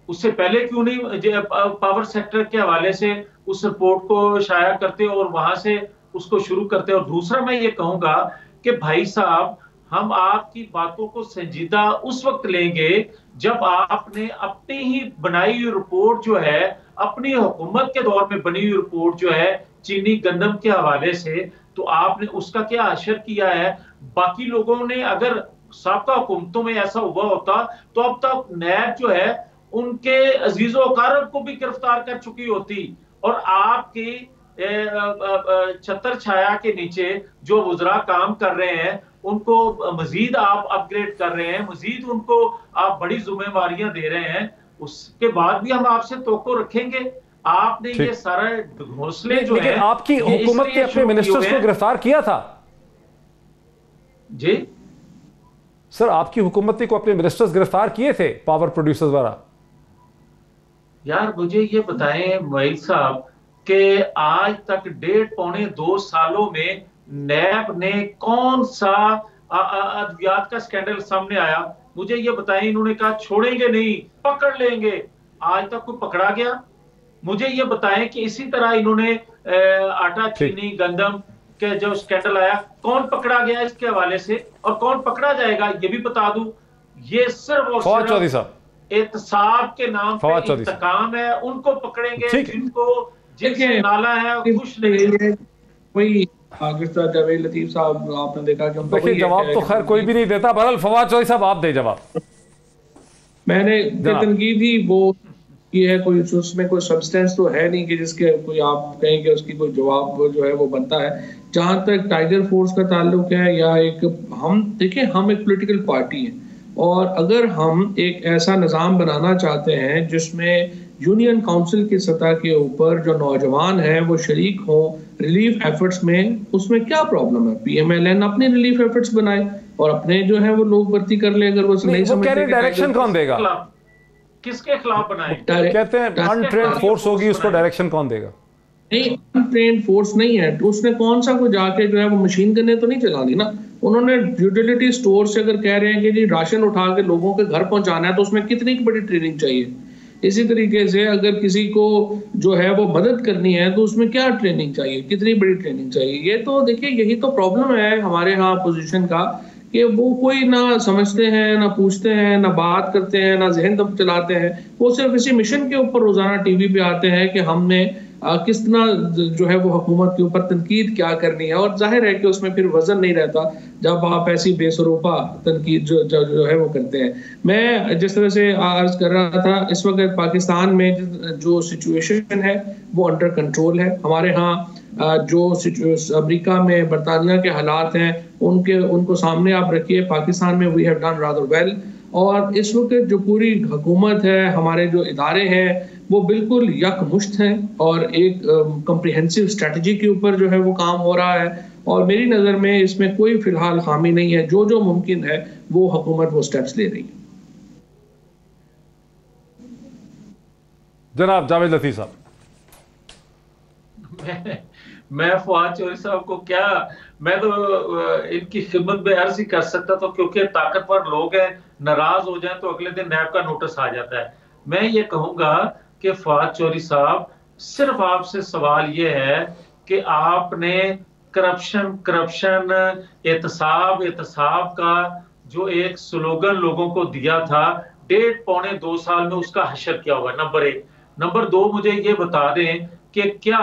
उससे पहले क्यों नहीं पावर सेक्टर के हवाले से उस रिपोर्ट को शाया करते और वहां से उसको शुरू करते? और दूसरा मैं ये कहूंगा कि भाई साहब, हम आपकी बातों को संजीदा उस वक्त लेंगे जब आपने अपनी ही बनाई हुई रिपोर्ट जो है, अपनी हुकूमत के दौर में बनी हुई रिपोर्ट जो है चीनी गंदम के हवाले से, तो आपने उसका क्या असर किया है? बाकी लोगों ने, अगर साबका हुकूमतों में ऐसा हुआ होता तो अब तक नैब जो है उनके अजीजो अकारब को भी गिरफ्तार कर चुकी होती, और आपकी छत्र छाया के नीचे जो वुज़रा काम कर रहे हैं उनको मजीद आप अपग्रेड कर रहे हैं, मजीद उनको आप बड़ी जिम्मेवारियां दे रहे हैं। उसके बाद भी हम आपसे तवक्को रखेंगे। आपने ये सारा घोंसले जो है, आपकी हुकूमत ने अपने मिनिस्टर्स को गिरफ्तार किया था जी सर? आपकी हुकूमत को अपने मिनिस्टर्स गिरफ्तार किए थे पावर प्रोड्यूसर्स द्वारा? यार मुझे ये बताएं वहीद साहब कि आज तक 1.5-2 सालों में नैब ने कौन सा अद्वियात का स्कैंडल सामने आया? मुझे ये बताएं। इन्होंने कहा छोड़ेंगे नहीं, पकड़ लेंगे, आज तक कोई पकड़ा गया? मुझे ये बताएं कि इसी तरह इन्होंने आटा चीनी गंदम के जो स्कैंडल आया, कौन पकड़ा गया इसके हवाले से और कौन पकड़ा जाएगा ये भी बता दूं। ये सिर्फ और सिर्फ एहतसाब के नाम पे इंतकाम है। उनको पकड़ेंगे जिनको जिनसे नाला है, खुश नहीं। कोई जिस तरह जावेद लतीफ साहब आपने देखा कि देखिए जवाब तो खैर कोई भी नहीं देता। बहरहाल फवाद चौधरी साहब आप दे जवाब। मैंने तनकीद ही वो की है, कोई उसमें कोई सब्सटेंस तो है नहीं कि जिसके कोई आप कहें कि उसकी कोई जवाब जो है वो बनता है। जहां तक टाइगर फोर्स का ताल्लुक है, या एक हम देखिए, हम एक पॉलिटिकल पार्टी हैं, और अगर हम एक ऐसा निज़ाम बनाना चाहते हैं जिसमें यूनियन काउंसिल की सतह के ऊपर जो नौजवान हैं वो शरीक हों रिलीफ एफर्ट्स में, उसमें क्या प्रॉब्लम है? PMLN अपने रिलीफ एफर्ट्स बनाए और अपने जो है वो लोग भर्ती कर ले। अगर वो नहीं समझते, डायरेक्शन कौन देगा? किसके खिलाफ बनाए? कहते हैं अनट्रेन्ड फोर्स होगी, उसको डायरेक्शन कौन देगा? नहीं, अनट्रेन्ड फोर्स नहीं है तो उसने कौन सा को जाके जो है वो मशीन गने तो नहीं चलानी ना। उन्होंने यूटिलिटी स्टोर से अगर कह रहे हैं कि जी राशन उठा के लोगों के घर पहुंचाना है, तो उसमें कितनी बड़ी ट्रेनिंग चाहिए। इसी तरीके से अगर किसी को जो है वो मदद करनी है तो उसमें क्या ट्रेनिंग चाहिए, कितनी बड़ी ट्रेनिंग चाहिए। ये तो देखिए यही तो प्रॉब्लम है हमारे यहाँ अपोजिशन का, कि वो कोई ना समझते हैं, ना पूछते हैं, ना बात करते हैं, ना जहन दब चलाते हैं। वो सिर्फ इसी मिशन के ऊपर रोजाना टीवी पे आते हैं कि हमने किस तरह जो है वो हुकूमत के ऊपर तनकीद क्या करनी है, और जाहिर है कि उसमें फिर वजन नहीं रहता जब आप ऐसी बेसरोपा तनकीद जो है वो करते हैं। मैं जिस तरह से अर्ज कर रहा था, इस वक्त पाकिस्तान में जो सिचुएशन है वो अंडर कंट्रोल है। हमारे यहाँ जो अमेरिका में बरतानिया के हालात हैं उनको सामने आप रखिए, पाकिस्तान में we have done rather well. और इस वक्त जो पूरी हुकूमत है, हमारे जो इदारे हैं वो बिल्कुल यकमुश्त हैं और एक कम्प्रिहेंसिव स्ट्रेटजी के ऊपर जो है वो काम हो रहा है। और मेरी नज़र में इसमें कोई फिलहाल खामी नहीं है। जो जो मुमकिन है वो हुकूमत वो स्टेप्स ले रही है। जनाब जावेद लतीफ साहब। मैं फवाद चौधरी साहब को क्या, मैं तो इनकी खिदमत में अर्ज ही कर सकता था, क्योंकि ताकतवर लोग हैं, नाराज हो जाए तो अगले दिन नैब का नोटिस आ जाता है। मैं ये कहूंगा कि फवाद चौधरी साहब, सिर्फ आपसे सवाल ये है कि आपने करप्शन एहतसाब का जो एक स्लोगन लोगों को दिया था 1.5-2 साल में, उसका हशर क्या हुआ? नंबर 1। नंबर 2, मुझे ये बता दें कि क्या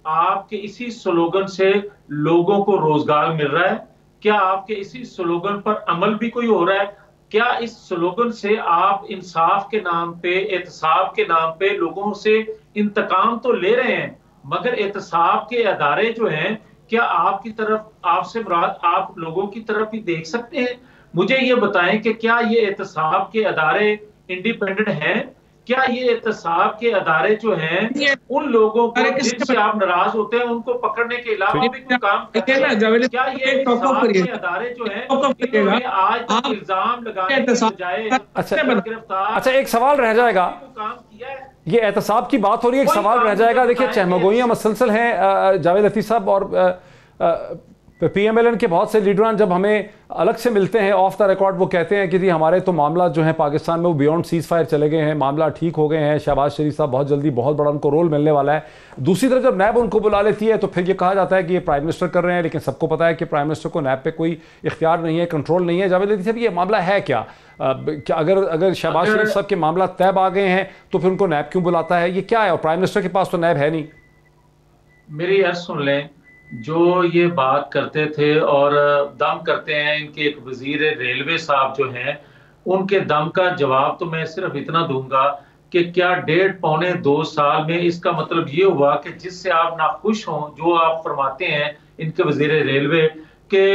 आपके इसी स्लोगन से लोगों को रोजगार मिल रहा है? क्या आपके इसी स्लोगन पर अमल भी कोई हो रहा है? क्या इस स्लोगन से आप इंसाफ के नाम पे, एहतसाब के नाम पे लोगों से इंतकाम तो ले रहे हैं, मगर एहतसाब के अदारे जो हैं, क्या आपकी तरफ, आपसे मुराद आप लोगों की तरफ ही देख सकते हैं? मुझे ये बताएं कि क्या ये एहतसाब के अदारे इंडिपेंडेंट हैं? क्या ये एहतसाब के अदारे जो हैं उन लोगों को जिनसे आप नाराज होते हैं उनको पकड़ने के अलावा भी कोई काम करते हैं? क्या ये एहतसाब के अदारे जो हैं इन्होंने आज तक इल्जाम लगाने के बजाय गिरफ्तार, अच्छा एक सवाल रह जाएगा, काम किया है? ये एहतसाब की बात हो रही है, एक सवाल रह जाएगा। देखिए चहमगोइयां मसलसल हैं जावेद लतीफ साहब, और PMLN के बहुत से लीडरान जब हमें अलग से मिलते हैं ऑफ द रिकॉर्ड, वो कहते हैं कि जी हमारे तो मामला जो है पाकिस्तान में वो बियॉन्ड सीज फायर चले गए हैं, मामला ठीक हो गए हैं, शहबाज शरीफ साहब बहुत जल्दी बहुत बड़ा उनको रोल मिलने वाला है। दूसरी तरफ जब नैब उनको बुला लेती है तो फिर ये कहा जाता है कि ये प्राइम मिनिस्टर कर रहे हैं, लेकिन सबको पता है कि प्राइम मिनिस्टर को नैब पे कोई इख्तियार नहीं है, कंट्रोल नहीं है। जावेद लतीफ साहब, ये मामला है क्या? क्या अगर शहबाज शरीफ साहब के मामला तैब आ गए हैं तो फिर उनको नैब क्यों बुलाता है? ये क्या है? और प्राइम मिनिस्टर के पास तो नैब है नहीं। मेरी अर्ज सुन लें, जो ये बात करते थे और दम करते हैं, इनके एक वजीर रेलवे साहब जो हैं, उनके दम का जवाब तो मैं सिर्फ इतना दूंगा कि क्या 1.5-2 साल में इसका मतलब ये हुआ कि जिससे आप नाखुश हों, जो आप फरमाते हैं इनके वजीर रेलवे के,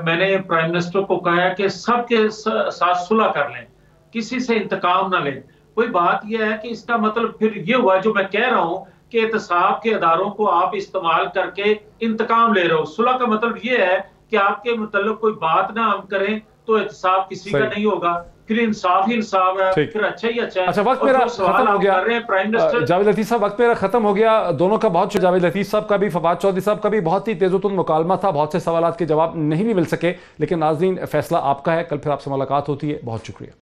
मैंने प्राइम मिनिस्टर को कहा है कि सबके साथ सुलह कर लें, किसी से इंतकाम ना लें। कोई बात यह है कि इसका मतलब फिर ये हुआ जो मैं कह रहा हूं कि एहतसाब के अदारों को आप इस्तेमाल करके इंतकाम ले रहे हो। सुलह का मतलब ये है कि आपके मतलब कोई बात ना हम करें तो एहतसाब किसी का नहीं होगा, फिर इंसाफ ही इंसाफ है, फिर अच्छा ही अच्छा है। अच्छा, वक्त मेरा खत्म हो गया प्राइम मिनिस्टर जावेद लतीफ साहब, वक्त मेरा खत्म हो गया। दोनों का बहुत, जावेद लतीफ साहब का भी, फवाद चौधरी साहब का भी बहुत ही तेज़ुतुन मुकालमा था, बहुत से सवालात के जवाब नहीं भी मिल सके, लेकिन नाज़रीन फैसला आपका है। कल फिर आपसे मुलाकात होती है। बहुत शुक्रिया।